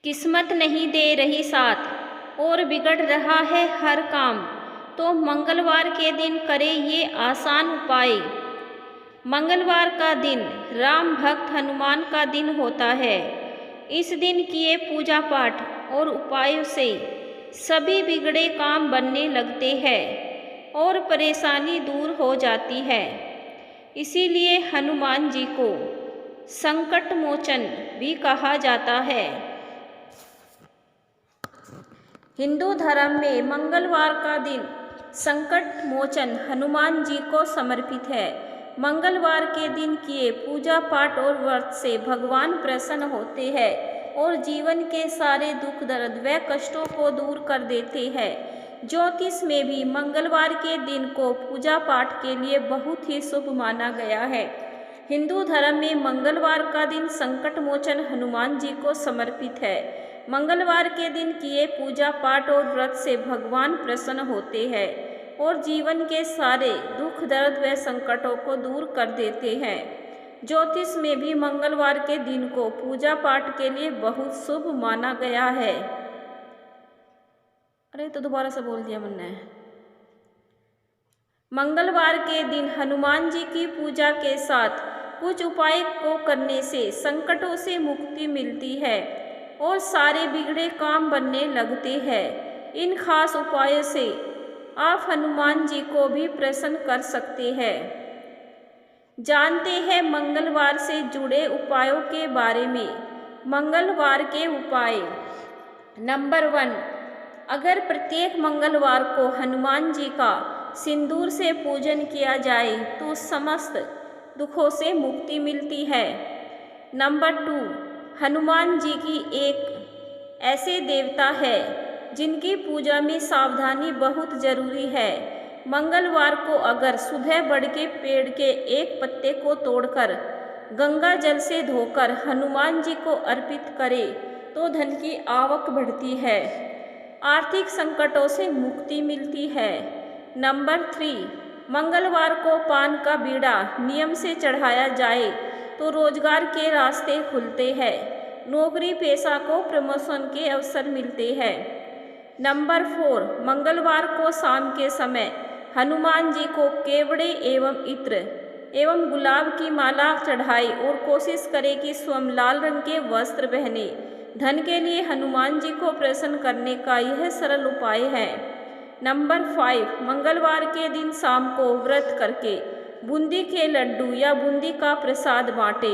किस्मत नहीं दे रही साथ और बिगड़ रहा है हर काम, तो मंगलवार के दिन करें ये आसान उपाय। मंगलवार का दिन राम भक्त हनुमान का दिन होता है। इस दिन किए पूजा पाठ और उपायों से सभी बिगड़े काम बनने लगते हैं और परेशानी दूर हो जाती है। इसीलिए हनुमान जी को संकट मोचन भी कहा जाता है। हिंदू धर्म में मंगलवार का दिन संकट मोचन हनुमान जी को समर्पित है। मंगलवार के दिन किए पूजा पाठ और व्रत से भगवान प्रसन्न होते हैं और जीवन के सारे दुख दर्द व कष्टों को दूर कर देते हैं। ज्योतिष में भी मंगलवार के दिन को पूजा पाठ के लिए बहुत ही शुभ माना गया है। हिंदू धर्म में मंगलवार का दिन संकट मोचन हनुमान जी को समर्पित है। मंगलवार के दिन किए पूजा पाठ और व्रत से भगवान प्रसन्न होते हैं और जीवन के सारे दुख दर्द व संकटों को दूर कर देते हैं। ज्योतिष में भी मंगलवार के दिन को पूजा पाठ के लिए बहुत शुभ माना गया है। अरे तो दोबारा से बोल दिया मैंने। मंगलवार के दिन हनुमान जी की पूजा के साथ कुछ उपाय को करने से संकटों से मुक्ति मिलती है और सारे बिगड़े काम बनने लगते हैं। इन खास उपायों से आप हनुमान जी को भी प्रसन्न कर सकते हैं। जानते हैं मंगलवार से जुड़े उपायों के बारे में। मंगलवार के उपाय। नंबर 1, अगर प्रत्येक मंगलवार को हनुमान जी का सिंदूर से पूजन किया जाए तो समस्त दुखों से मुक्ति मिलती है। नंबर 2, हनुमान जी की एक ऐसे देवता है जिनकी पूजा में सावधानी बहुत जरूरी है। मंगलवार को अगर सुबह बढ़ के पेड़ के एक पत्ते को तोड़कर गंगा जल से धोकर हनुमान जी को अर्पित करें तो धन की आवक बढ़ती है, आर्थिक संकटों से मुक्ति मिलती है। नंबर 3, मंगलवार को पान का बीड़ा नियम से चढ़ाया जाए तो रोजगार के रास्ते खुलते हैं, नौकरी पेशा को प्रमोशन के अवसर मिलते हैं। नंबर 4, मंगलवार को शाम के समय हनुमान जी को केवड़े एवं इत्र एवं गुलाब की माला चढ़ाए और कोशिश करें कि स्वयं लाल रंग के वस्त्र पहने। धन के लिए हनुमान जी को प्रसन्न करने का यह सरल उपाय है। नंबर 5, मंगलवार के दिन शाम को व्रत करके बूंदी के लड्डू या बूंदी का प्रसाद बांटे।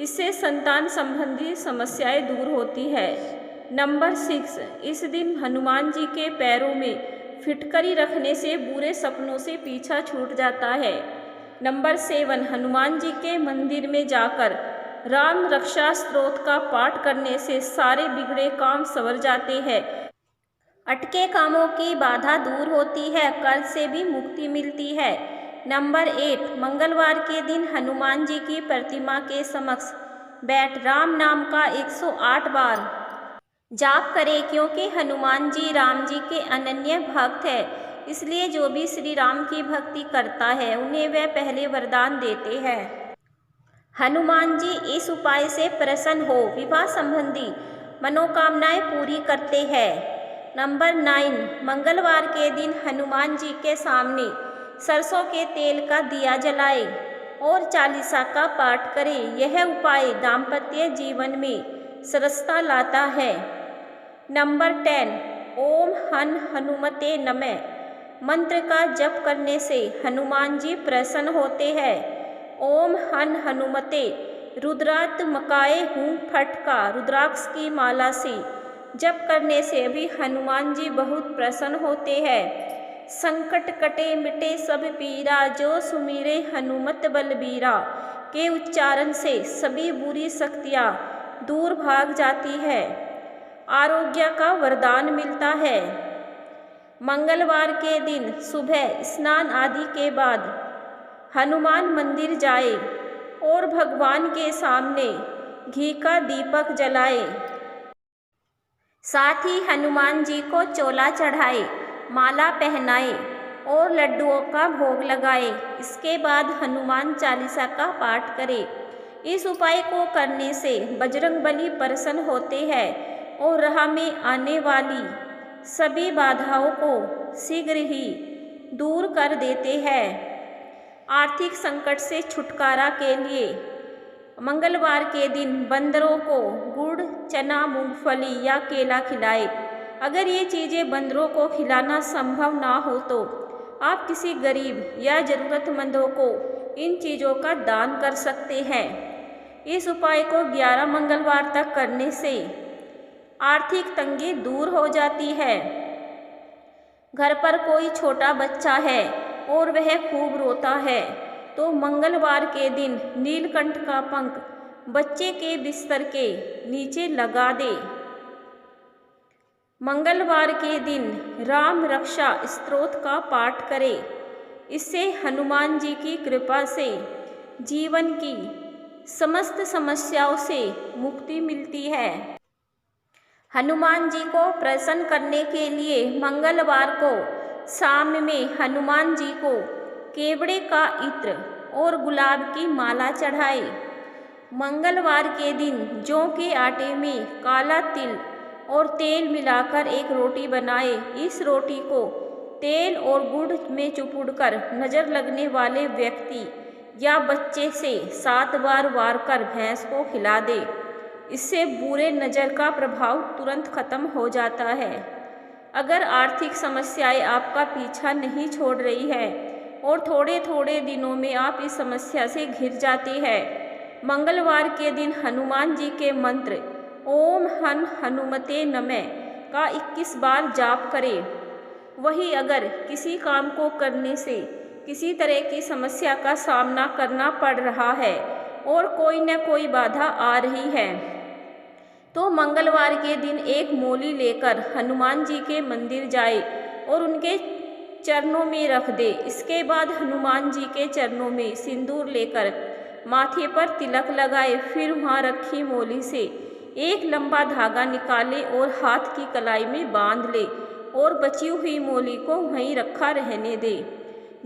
इससे संतान संबंधी समस्याएं दूर होती है। नंबर 6, इस दिन हनुमान जी के पैरों में फिटकरी रखने से बुरे सपनों से पीछा छूट जाता है। नंबर 7, हनुमान जी के मंदिर में जाकर राम रक्षा स्तोत्र का पाठ करने से सारे बिगड़े काम संवर जाते हैं, अटके कामों की बाधा दूर होती है, कर्ज से भी मुक्ति मिलती है। नंबर 8, मंगलवार के दिन हनुमान जी की प्रतिमा के समक्ष बैठ राम नाम का 108 बार जाप करें, क्योंकि हनुमान जी राम जी के अनन्य भक्त है। इसलिए जो भी श्री राम की भक्ति करता है उन्हें वह पहले वरदान देते हैं। हनुमान जी इस उपाय से प्रसन्न हो विवाह संबंधी मनोकामनाएं पूरी करते हैं। नंबर 9, मंगलवार के दिन हनुमान जी के सामने सरसों के तेल का दिया जलाए और चालीसा का पाठ करें। यह उपाय दाम्पत्य जीवन में सरसता लाता है। नंबर 10, ओम हन हनुमते नमः मंत्र का जप करने से हनुमान जी प्रसन्न होते हैं। ओम हन हनुमते रुद्रात्मकाय हूँ फट का रुद्राक्ष की माला से जप करने से भी हनुमान जी बहुत प्रसन्न होते हैं। संकट कटे मिटे सब पीरा, जो सुमीरे हनुमत बलबीरा के उच्चारण से सभी बुरी शक्तियाँ दूर भाग जाती है, आरोग्य का वरदान मिलता है। मंगलवार के दिन सुबह स्नान आदि के बाद हनुमान मंदिर जाए और भगवान के सामने घी का दीपक जलाए। साथ ही हनुमान जी को चोला चढ़ाए, माला पहनाए और लड्डुओं का भोग लगाए। इसके बाद हनुमान चालीसा का पाठ करें। इस उपाय को करने से बजरंगबली प्रसन्न होते हैं और राह में आने वाली सभी बाधाओं को शीघ्र ही दूर कर देते हैं। आर्थिक संकट से छुटकारा के लिए मंगलवार के दिन बंदरों को गुड़, चना, मूंगफली या केला खिलाएं। अगर ये चीज़ें बंदरों को खिलाना संभव ना हो तो आप किसी गरीब या ज़रूरतमंदों को इन चीज़ों का दान कर सकते हैं। इस उपाय को 11 मंगलवार तक करने से आर्थिक तंगी दूर हो जाती है। घर पर कोई छोटा बच्चा है और वह खूब रोता है तो मंगलवार के दिन नीलकंठ का पंख बच्चे के बिस्तर के नीचे लगा दे। मंगलवार के दिन राम रक्षा स्तोत्र का पाठ करें। इससे हनुमान जी की कृपा से जीवन की समस्त समस्याओं से मुक्ति मिलती है। हनुमान जी को प्रसन्न करने के लिए मंगलवार को शाम में हनुमान जी को केवड़े का इत्र और गुलाब की माला चढ़ाए। मंगलवार के दिन जौ के आटे में काला तिल और तेल मिलाकर एक रोटी बनाए। इस रोटी को तेल और गुड़ में चुपुड़कर नज़र लगने वाले व्यक्ति या बच्चे से 7 बार वार कर भैंस को खिला दे। इससे बुरे नज़र का प्रभाव तुरंत खत्म हो जाता है। अगर आर्थिक समस्याएं आपका पीछा नहीं छोड़ रही है और थोड़े थोड़े दिनों में आप इस समस्या से घिर जाते हैं, मंगलवार के दिन हनुमान जी के मंत्र ओम हन हनुमते नमः का 21 बार जाप करें। वही अगर किसी काम को करने से किसी तरह की समस्या का सामना करना पड़ रहा है और कोई न कोई बाधा आ रही है तो मंगलवार के दिन एक मोली लेकर हनुमान जी के मंदिर जाए और उनके चरणों में रख दे। इसके बाद हनुमान जी के चरणों में सिंदूर लेकर माथे पर तिलक लगाए। फिर वहाँ रखी मोली से एक लंबा धागा निकाले और हाथ की कलाई में बांध ले और बची हुई मोली को वहीं रखा रहने दे।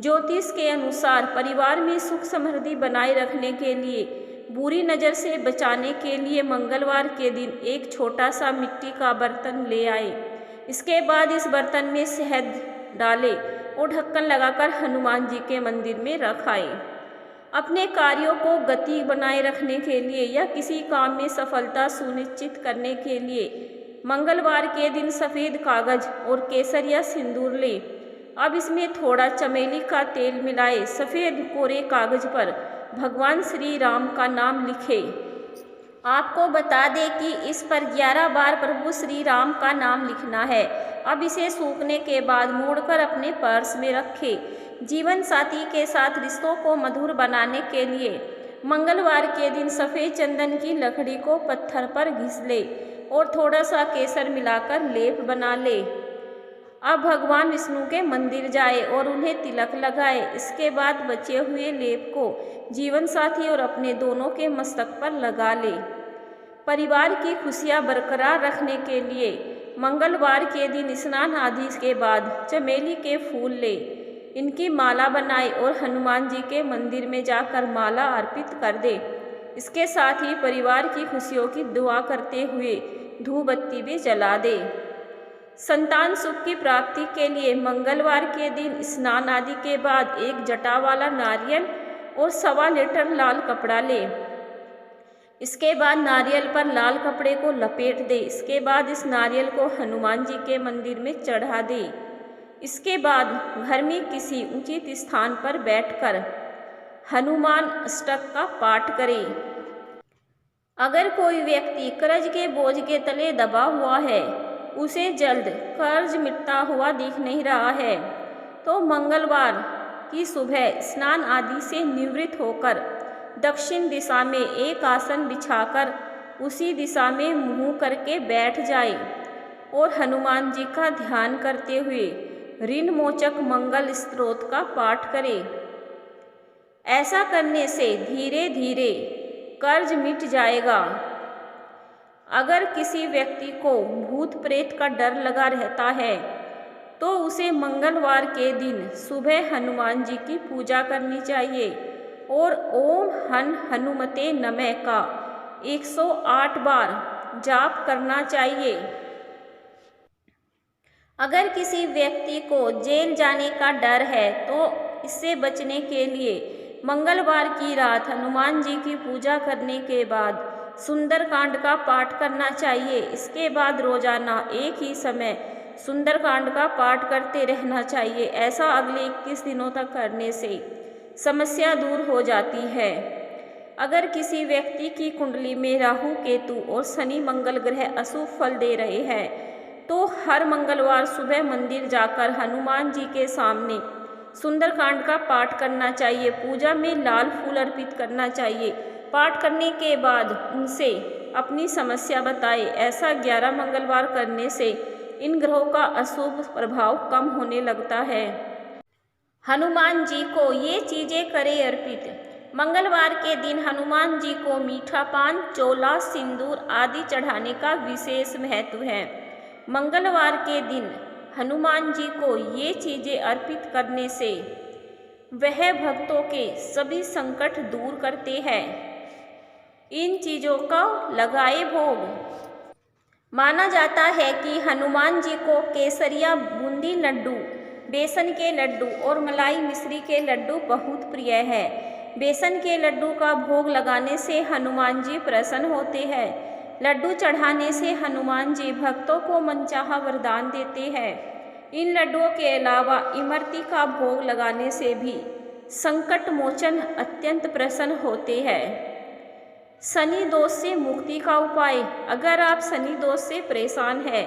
ज्योतिष के अनुसार परिवार में सुख समृद्धि बनाए रखने के लिए, बुरी नज़र से बचाने के लिए मंगलवार के दिन एक छोटा सा मिट्टी का बर्तन ले आए। इसके बाद इस बर्तन में शहद डाले और ढक्कन लगाकर हनुमान जी के मंदिर में रखाए। अपने कार्यों को गति बनाए रखने के लिए या किसी काम में सफलता सुनिश्चित करने के लिए मंगलवार के दिन सफ़ेद कागज और केसर या सिंदूर ले। अब इसमें थोड़ा चमेली का तेल मिलाए। सफ़ेद कोरे कागज पर भगवान श्री राम का नाम लिखे। आपको बता दें कि इस पर 11 बार प्रभु श्री राम का नाम लिखना है। अब इसे सूखने के बाद मोड़कर अपने पर्स में रखें। जीवन साथी के साथ रिश्तों को मधुर बनाने के लिए मंगलवार के दिन सफ़ेद चंदन की लकड़ी को पत्थर पर घिस ले और थोड़ा सा केसर मिलाकर लेप बना ले। अब भगवान विष्णु के मंदिर जाए और उन्हें तिलक लगाए। इसके बाद बचे हुए लेप को जीवन साथी और अपने दोनों के मस्तक पर लगा ले। परिवार की खुशियां बरकरार रखने के लिए मंगलवार के दिन स्नान आदि के बाद चमेली के फूल ले, इनकी माला बनाए और हनुमान जी के मंदिर में जाकर माला अर्पित कर दे। इसके साथ ही परिवार की खुशियों की दुआ करते हुए धूप बत्ती भी जला दे। संतान सुख की प्राप्ति के लिए मंगलवार के दिन स्नान आदि के बाद एक जटा वाला नारियल और 1.25 लीटर लाल कपड़ा ले। इसके बाद नारियल पर लाल कपड़े को लपेट दे। इसके बाद इस नारियल को हनुमान जी के मंदिर में चढ़ा दे। इसके बाद घर में किसी उचित स्थान पर बैठकर हनुमान अष्टक का पाठ करें। अगर कोई व्यक्ति कर्ज के बोझ के तले दबा हुआ है, उसे जल्द कर्ज मिटता हुआ दिख नहीं रहा है, तो मंगलवार की सुबह स्नान आदि से निवृत्त होकर दक्षिण दिशा में एक आसन बिछाकर उसी दिशा में मुंह करके बैठ जाए और हनुमान जी का ध्यान करते हुए ऋण मोचक मंगल स्तोत्र का पाठ करें। ऐसा करने से धीरे धीरे कर्ज मिट जाएगा। अगर किसी व्यक्ति को भूत प्रेत का डर लगा रहता है तो उसे मंगलवार के दिन सुबह हनुमान जी की पूजा करनी चाहिए और ओम हन हनुमते नमः का 108 बार जाप करना चाहिए। अगर किसी व्यक्ति को जेल जाने का डर है तो इससे बचने के लिए मंगलवार की रात हनुमान जी की पूजा करने के बाद सुंदरकांड का पाठ करना चाहिए। इसके बाद रोजाना एक ही समय सुंदरकांड का पाठ करते रहना चाहिए। ऐसा अगले 21 दिनों तक करने से समस्या दूर हो जाती है। अगर किसी व्यक्ति की कुंडली में राहु, केतु और शनि मंगल ग्रह अशुभ फल दे रहे हैं तो हर मंगलवार सुबह मंदिर जाकर हनुमान जी के सामने सुंदरकांड का पाठ करना चाहिए। पूजा में लाल फूल अर्पित करना चाहिए। पाठ करने के बाद उनसे अपनी समस्या बताएं। ऐसा 11 मंगलवार करने से इन ग्रहों का अशुभ प्रभाव कम होने लगता है। हनुमान जी को ये चीज़ें करें अर्पित। मंगलवार के दिन हनुमान जी को मीठा पान, चोला, सिंदूर आदि चढ़ाने का विशेष महत्व है। मंगलवार के दिन हनुमान जी को ये चीज़ें अर्पित करने से वह भक्तों के सभी संकट दूर करते हैं। इन चीज़ों का लगाए भोग। माना जाता है कि हनुमान जी को केसरिया बूंदी लड्डू, बेसन के लड्डू और मलाई मिश्री के लड्डू बहुत प्रिय है। बेसन के लड्डू का भोग लगाने से हनुमान जी प्रसन्न होते हैं। लड्डू चढ़ाने से हनुमान जी भक्तों को मनचाहा वरदान देते हैं। इन लड्डुओं के अलावा इमरती का भोग लगाने से भी संकट मोचन अत्यंत प्रसन्न होते हैं। शनि दोष से मुक्ति का उपाय। अगर आप शनि दोष से परेशान हैं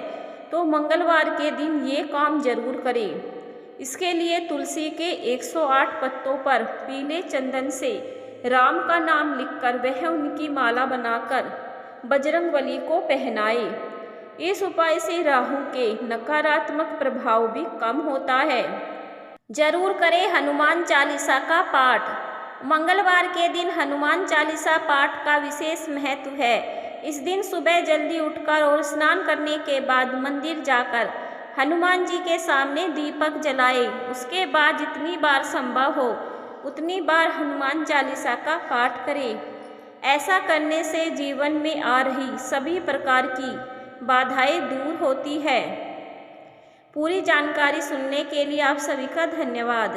तो मंगलवार के दिन ये काम जरूर करें। इसके लिए तुलसी के 108 पत्तों पर पीले चंदन से राम का नाम लिखकर वह उनकी माला बनाकर बजरंगबली को पहनाए। इस उपाय से राहु के नकारात्मक प्रभाव भी कम होता है। जरूर करें हनुमान चालीसा का पाठ। मंगलवार के दिन हनुमान चालीसा पाठ का विशेष महत्व है। इस दिन सुबह जल्दी उठकर और स्नान करने के बाद मंदिर जाकर हनुमान जी के सामने दीपक जलाए। उसके बाद जितनी बार संभव हो उतनी बार हनुमान चालीसा का पाठ करें। ऐसा करने से जीवन में आ रही सभी प्रकार की बाधाएं दूर होती है। पूरी जानकारी सुनने के लिए आप सभी का धन्यवाद।